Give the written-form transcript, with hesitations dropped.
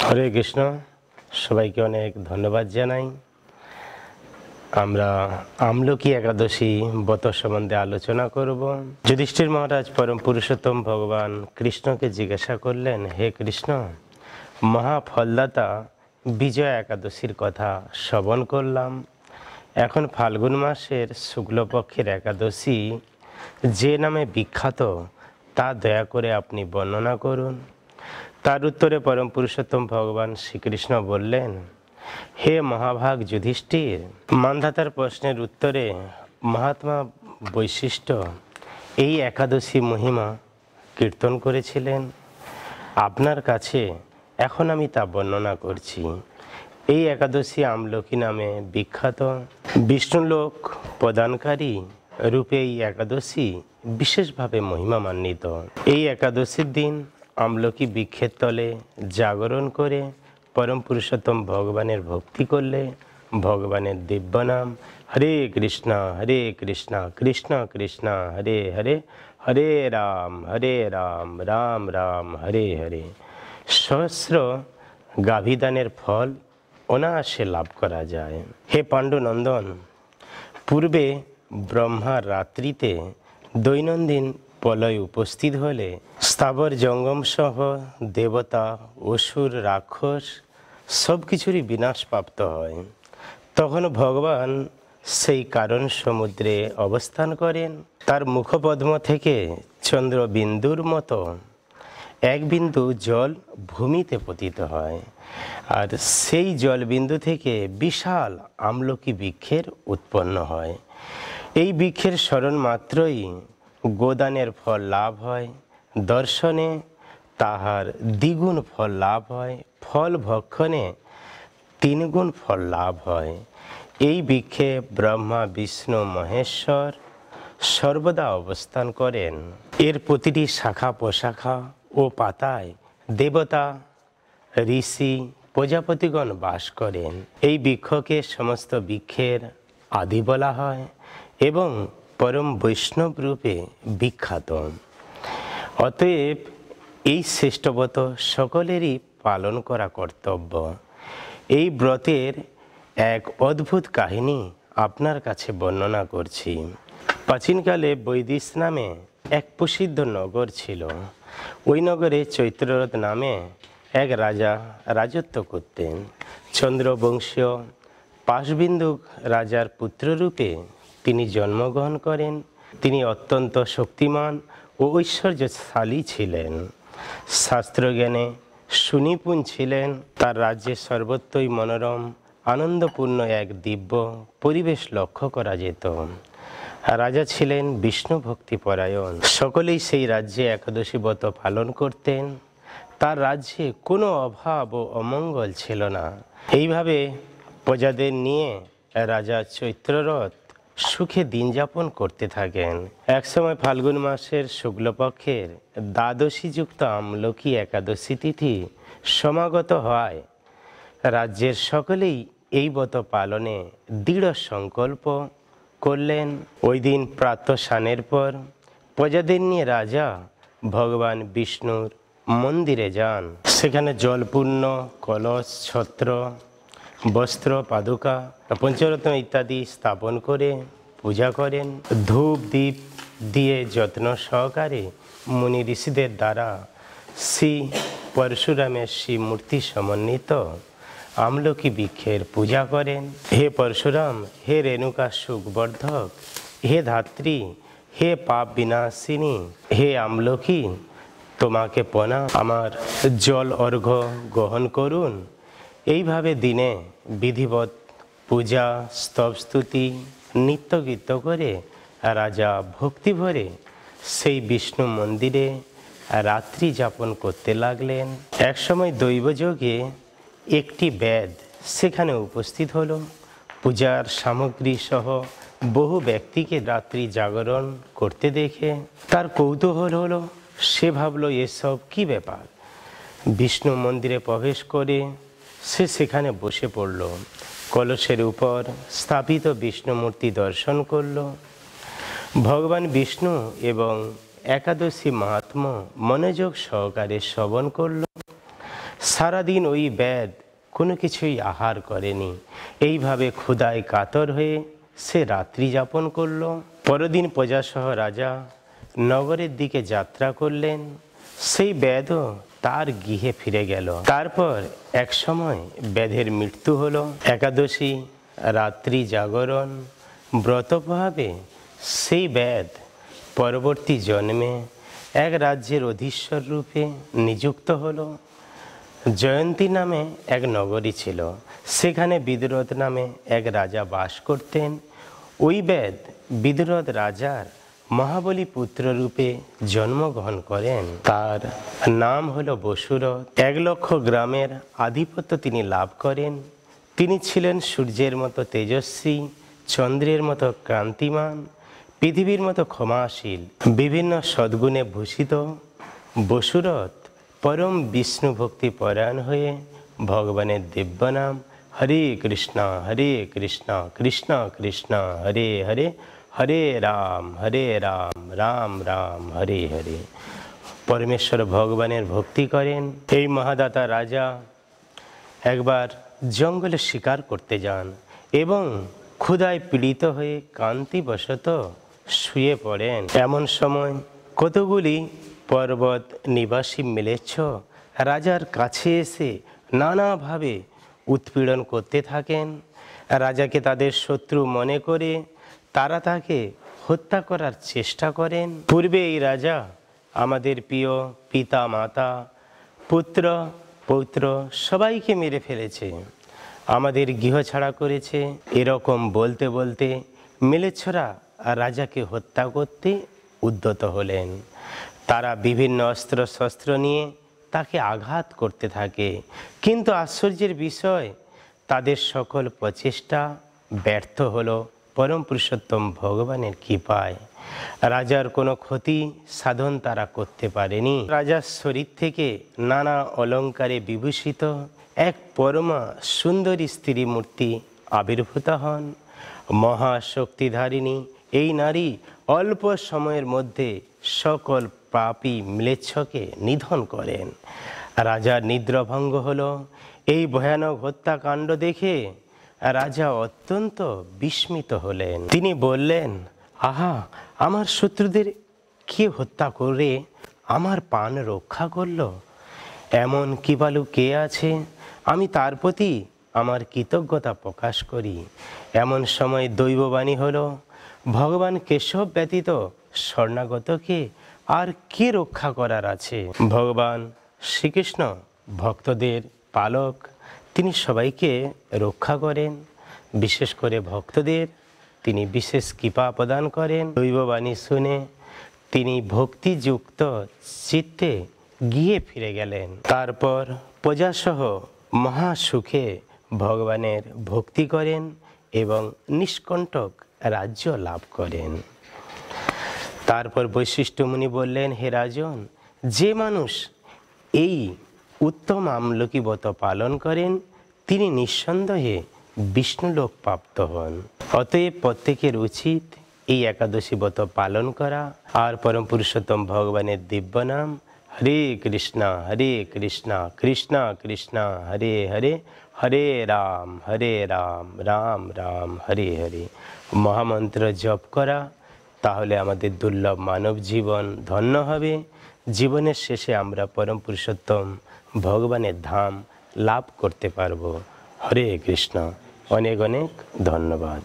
হরে কৃষ্ণ। সবাইকে অনেক ধন্যবাদ জানাই। আমরা আমলকি একাদশী ব্রত সম্বন্ধে আলোচনা করব। যুধিষ্ঠির মহারাজ পরম পুরুষোত্তম ভগবান কৃষ্ণকে জিজ্ঞাসা করলেন, হে কৃষ্ণ, মহাফলদাতা বিজয়া একাদশীর কথা শ্রবণ করলাম। এখন ফাল্গুন মাসের শুক্লপক্ষের একাদশী যে নামে বিখ্যাত তা দয়া করে আপনি বর্ণনা করুন। তার উত্তরে পরম পুরুষোত্তম ভগবান শ্রীকৃষ্ণ বললেন, হে মহাভাগ যুধিষ্ঠির, মান্ধাতার প্রশ্নের উত্তরে মহাত্মা বৈশিষ্ট্য এই একাদশী মহিমা কীর্তন করেছিলেন। আপনার কাছে এখন আমি তা বর্ণনা করছি। এই একাদশী আমলকি নামে বিখ্যাত। বিষ্ণুলোক প্রদানকারী রূপে এই একাদশী বিশেষভাবে মহিমান্বিত। এই একাদশীর দিন আমলকি বৃক্ষের তলে জাগরণ করে পরম পুরুষোত্তম ভগবানের ভক্তি করলে ভগবানের দিব্য নাম হরে কৃষ্ণ কৃষ্ণ কৃষ্ণ হরে হরে, হরে রাম রাম রাম হরে হরে সহস্র গাভিদানের ফল অনায়াসে লাভ করা যায়। হে পাণ্ডুনন্দন, পূর্বে ব্রহ্মার রাত্রিতে দৈনন্দিন প্রলয় উপস্থিত হলে স্থাবর জঙ্গম সহ দেবতা, অসুর, রাক্ষস সব কিছুরই বিনাশ প্রাপ্ত হয়। তখন ভগবান সেই কারণ সমুদ্রে অবস্থান করেন। তার মুখপদ্ম থেকে চন্দ্রবিন্দুর মতো এক বিন্দু জল ভূমিতে পতিত হয়, আর সেই জলবিন্দু থেকে বিশাল আমলকি বৃক্ষের উৎপন্ন হয়। এই বৃক্ষের স্মরণ মাত্রই গোদানের ফল লাভ হয়, দর্শনে তাহার দ্বিগুণ ফল লাভ হয়, ফল ভক্ষণে তিনগুণ ফল লাভ হয়। এই বৃক্ষে ব্রহ্মা, বিষ্ণু, মহেশ্বর সর্বদা অবস্থান করেন। এর প্রতিটি শাখা প্রশাখা ও পাতায় দেবতা, ঋষি, প্রজাপতিগণ বাস করেন। এই বৃক্ষকে সমস্ত বৃক্ষের আদি বলা হয় এবং পরম বৈষ্ণব রূপে বিখ্যাত। অতএব এই শ্রেষ্ঠ ব্রত সকলেরই পালন করা কর্তব্য। এই ব্রতের এক অদ্ভুত কাহিনী আপনার কাছে বর্ণনা করছি। প্রাচীনকালে বৈদিশ নামে এক প্রসিদ্ধ নগর ছিল। ওই নগরে চৈত্ররথ নামে এক রাজা রাজত্ব করতেন। চন্দ্রবংশীয় পাশবিন্দু রাজার পুত্ররূপে তিনি জন্মগ্রহণ করেন। তিনি অত্যন্ত শক্তিমান ও ঐশ্বর্যশালী ছিলেন। শাস্ত্রজ্ঞানে সুনিপুণ ছিলেন। তার রাজ্যে সর্বত্রই মনোরম আনন্দপূর্ণ এক দিব্য পরিবেশ লক্ষ্য করা যেত। রাজা ছিলেন বিষ্ণু ভক্তিপরায়ণ। সকলেই সেই রাজ্যে একাদশী ব্রত পালন করতেন। তার রাজ্যে কোনো অভাব ও অমঙ্গল ছিল না। এইভাবে প্রজাদের নিয়ে রাজা চৈত্ররথ সুখে দিন যাপন করতে থাকেন। একসময় ফাল্গুন মাসের শুক্লপক্ষের দ্বাদশীযুক্ত আমলকি একাদশী তিথি সমাগত হয়। রাজ্যের সকলেই এই ব্রত পালনে দৃঢ় সংকল্প করলেন। ওই দিন প্রাতঃস্নানের পর প্রজাদের নিয়ে রাজা ভগবান বিষ্ণুর মন্দিরে যান। সেখানে জলপূর্ণ কলস, ছত্র, বস্ত্র, পাদুকা, পঞ্চরত্ন ইত্যাদি স্থাপন করে পূজা করেন। ধূপ দীপ দিয়ে যত্ন সহকারে মুনি ঋষিদের দ্বারা শ্রী পরশুরামের শ্রী মূর্তি সমন্বিত আমলকি বৃক্ষের পূজা করেন। হে পরশুরাম, হে রেণুকা সুখবর্ধক, হে ধাত্রী, হে পাপ বিনাশিনী, হে আমলকি, তোমাকে প্রণাম। আমার জল অর্ঘ্য গ্রহণ করুন। এইভাবে দিনে বিধিবৎ পূজা, স্তব, স্তুতি, নিত্যগীত করে রাজা ভক্তি ভরে সেই বিষ্ণু মন্দিরে রাত্রি যাপন করতে লাগলেন। একসময় দৈবযোগে একটি বেদ সেখানে উপস্থিত হলো। পূজার সামগ্রী সহ বহু ব্যক্তিকে রাত্রি জাগরণ করতে দেখে তার কৌতূহল হলো। সে ভাবল, এসব কি ব্যাপার। বিষ্ণু মন্দিরে প্রবেশ করে সে সেখানে বসে পড়ল। কলসের উপর স্থাপিত বিষ্ণু মূর্তি দর্শন করল। ভগবান বিষ্ণু এবং একাদশী মাহাত্ম্য মনোযোগ সহকারে শ্রবণ করল। সারাদিন ওই ব্যাধ কোনো কিছুই আহার করেনি। এইভাবে ক্ষুধায় কাতর হয়ে সে রাত্রি যাপন করল। পরদিন প্রজাসহ রাজা নগরের দিকে যাত্রা করলেন। সেই ব্যাধও তার গৃহে ফিরে গেল। তারপর এক সময় ব্যাধের মৃত্যু হলো। একাদশী রাত্রি জাগরণ ব্রত প্রভাবে সেই ব্যাধ পরবর্তী জন্মে এক রাজ্যের অধীশ্বর রূপে নিযুক্ত হলো। জয়ন্তী নামে এক নগরী ছিল, সেখানে বিদুরথ নামে এক রাজা বাস করতেন। ওই ব্যাধ বিদুরথ রাজার মহাবলী পুত্র রূপে জন্মগ্রহণ করেন। তার নাম হলো বসুরথ। 1,00,000 গ্রামের আধিপত্য তিনি লাভ করেন। তিনি ছিলেন সূর্যের মতো তেজস্বী, চন্দ্রের মতো কান্তিমান, পৃথিবীর মতো ক্ষমাশীল, বিভিন্ন সদ্গুণে ভূষিত। বসুরথ পরম বিষ্ণু ভক্তি পরায়ণ হয়ে ভগবানের দিব্য নাম হরে কৃষ্ণ কৃষ্ণ কৃষ্ণ হরে হরে, হরে রাম রাম রাম হরে হরে পরমেশ্বর ভগবানের ভক্তি করেন। এই মহাদাতা রাজা একবার জঙ্গলে শিকার করতে যান এবং ক্ষুধায় পীড়িত হয়ে কান্তিবশত শুয়ে পড়েন। এমন সময় কতগুলি পর্বত নিবাসী মিলেচ্ছ রাজার কাছে এসে নানাভাবে উৎপীড়ন করতে থাকেন। রাজাকে তাদের শত্রু মনে করে তারা তাকে হত্যা করার চেষ্টা করেন। পূর্বে এই রাজা আমাদের প্রিয় পিতা মাতা পুত্র পৌত্র সবাইকে মেরে ফেলেছে, আমাদের গৃহ ছাড়া করেছে, এরকম বলতে বলতে মিলেচ্ছরা রাজাকে হত্যা করতে উদ্যত হলেন। তারা বিভিন্ন অস্ত্র শস্ত্র নিয়ে তাকে আঘাত করতে থাকে, কিন্তু আশ্চর্যের বিষয় তাদের সকল প্রচেষ্টা ব্যর্থ হলো পরম পুরুষোত্তম ভগবানের কৃপায়। রাজার কোনো ক্ষতি সাধন তারা করতে পারেনি। রাজার শরীর থেকে নানা অলঙ্কারে বিভূষিত এক পরমা সুন্দরী স্ত্রী মূর্তি আবির্ভূত হন। মহাশক্তিধারিণী এই নারী অল্প সময়ের মধ্যে সকল পাপী ম্লেচ্ছকে নিধন করেন। রাজার নিদ্রাভঙ্গ হলো। এই ভয়ানক হত্যাকাণ্ড দেখে রাজা অত্যন্ত বিস্মিত হলেন। তিনি বললেন, আহা, আমার শত্রুদের কে হত্যা করে আমার প্রাণ রক্ষা করল? এমন কৃপালু কে আছে? আমি তার প্রতি আমার কৃতজ্ঞতা প্রকাশ করি। এমন সময় দৈববাণী হলো, ভগবান কেশব ব্যতীত শরণাগতকে আর কে রক্ষা করার আছে? ভগবান শ্রীকৃষ্ণ ভক্তদের পালক, তিনি সবাইকে রক্ষা করেন। বিশেষ করে ভক্তদের তিনি বিশেষ কৃপা প্রদান করেন। দৈববাণী শুনে তিনি ভক্তিযুক্ত চিত্তে গিয়ে ফিরে গেলেন। তারপর প্রজাসহ মহাসুখে ভগবানের ভক্তি করেন এবং নিষ্কণ্টক রাজ্য লাভ করেন। তারপর বৈশিষ্ট্যমুনি বললেন, হে রাজন, যে মানুষ এই উত্তম আমলকি ব্রত পালন করেন তিনি নিঃসন্দেহে বিষ্ণুলোক প্রাপ্ত হন। অতএব প্রত্যেকের উচিত এই একাদশী ব্রত পালন করা আর পরম পুরুষোত্তম ভগবানের দিব্য নাম হরে কৃষ্ণ কৃষ্ণ কৃষ্ণ হরে হরে, হরে রাম রাম রাম হরে হরে মহামন্ত্র জপ করা। তাহলে আমাদের দুর্লভ মানব জীবন ধন্য হবে। জীবনের শেষে আমরা পরম পুরুষোত্তম ভগবানের ধাম লাভ করতে পারব। হরে কৃষ্ণ। অনেক অনেক ধন্যবাদ।